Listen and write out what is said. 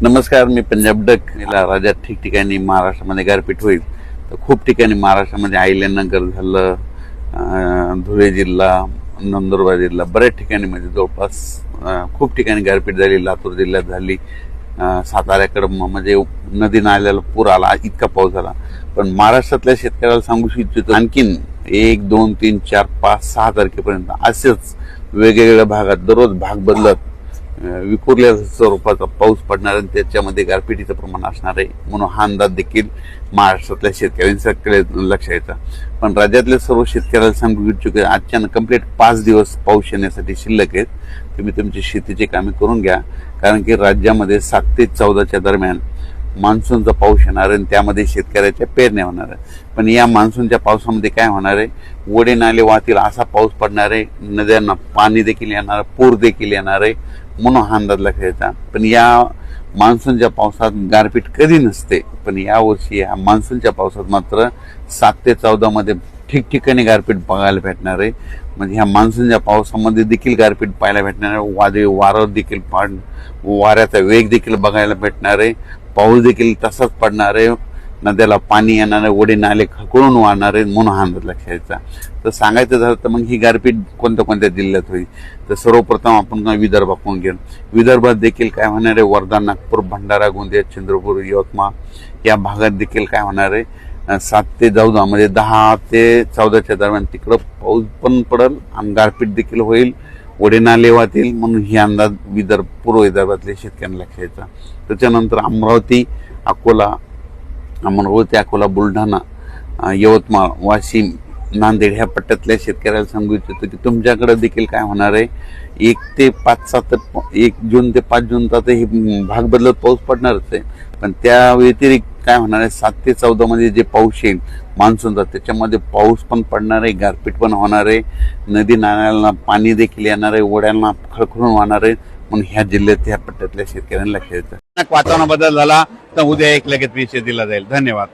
नमस्कार, मी पंजाब डक. राज्यात ठिकठिकाणी महाराष्ट्रामध्ये गारपीट होईल. तर खूप ठिकाणी महाराष्ट्रामध्ये अहिल्यानगर झालं, धुळे जिल्हा, नंदुरबार जिल्हा, बऱ्याच ठिकाणी म्हणजे जवळपास खूप ठिकाणी गारपीट झाली. लातूर जिल्ह्यात झाली, साताऱ्याकडे म्हणजे नदी नाल्याला पूर आला, इतका पाऊस झाला. पण महाराष्ट्रातल्या शेतकऱ्याला सांगू इच्छितो, आणखीन 1, 2, 3, 4, 5, 6 तारखेपर्यंत असेच वेगवेगळ्या भागात दररोज भाग बदलत विखुरल्या स्वरूपाचा पाऊस पडणार आणि त्याच्यामध्ये गारपिटीचं प्रमाण असणार आहे. म्हणून हा अंदाज देखील महाराष्ट्रातल्या शेतकऱ्यांच्याकडे लक्ष यायचा. पण राज्यातल्या सर्व शेतकऱ्याला सांगू इच्छुक आजच्या कंप्लीट 5 दिवस पाऊस येण्यासाठी शिल्लक आहेत. तुम्ही तुमची शेतीची कामे करून घ्या, कारण की राज्यामध्ये 7 ते 14च्या दरम्यान मान्सूनचा पाऊस येणार आणि त्यामध्ये शेतकऱ्याच्या पेरण्या होणार आहे. पण या मान्सूनच्या पावसामध्ये काय होणार आहे, ओढे नाले वाहतील असा पाऊस पडणार आहे, नद्यांना पाणी देखील येणार, पूर देखील येणार आहे. म्हणून हा अंदाज लक्षात यायचा. पण या मान्सूनच्या पावसात गारपीट कधी नसते, पण यावर्षी या मान्सूनच्या पावसात मात्र 7 ते 14 मध्ये ठिकठिकाणी गारपीट बघायला भेटणार आहे. म्हणजे ह्या मान्सूनच्या पावसामध्ये देखील गारपीट पाहायला भेटणार आहे. वादळी वारं देखील वाऱ्याचा वेग देखील बघायला भेटणार आहे. पाऊस देखील तसाच पडणार आहे. नद्याला पाणी येणार आहे, ओढे नाले खळखळून वाहणार आहे. म्हणून हा अंदाज लक्षात यायचा. तर सांगायचं झालं तर मग ही गारपीट कोणत्या कोणत्या जिल्ह्यात होईल, तर सर्वप्रथम आपण विदर्भाकडून घेऊ. विदर्भात देखील काय होणार आहे, वर्धा, नागपूर, भंडारा, गोंदिया, चंद्रपूर, यवतमाळ या भागात देखील काय होणार आहे, 7 ते 14 म्हणजे 10 ते 14च्या दरम्यान तिकडं पाऊस पण पडेल आणि गारपीट देखील होईल, ओढे नाले वाहतील. म्हणून ही अंदाज पूर्व विदर्भातल्या शेतकऱ्यांना लक्षात यायचा. त्याच्यानंतर अमरावती, अकोला, बुलढाणा, यवतमाळ, वाशिम, नांदेड ह्या पट्ट्यातल्या शेतकऱ्याला सांगू इच्छितो की तुमच्याकडे देखील काय होणार आहे, 1 जून ते 5 जून तर हे भाग बदलत पाऊस पडणारच आहे. पण त्या व्यतिरिक्त काय होणार आहे, 7 ते 14 मध्ये जे पाऊस येईल मान्सूनचा, त्याच्यामध्ये पाऊस पण पडणार आहे, गारपीट पण होणार आहे, नदी नाल्याला पाणी देखील येणार आहे, ओढ्यांना खळखळून वाहणार आहे. म्हणून ह्या जिल्ह्यात ह्या पट्ट्यातल्या शेतकऱ्यांना लक्ष द्यायचं. वातावरण बदल झाला तर उद्या एक लगेच विषय दिला जाईल. धन्यवाद.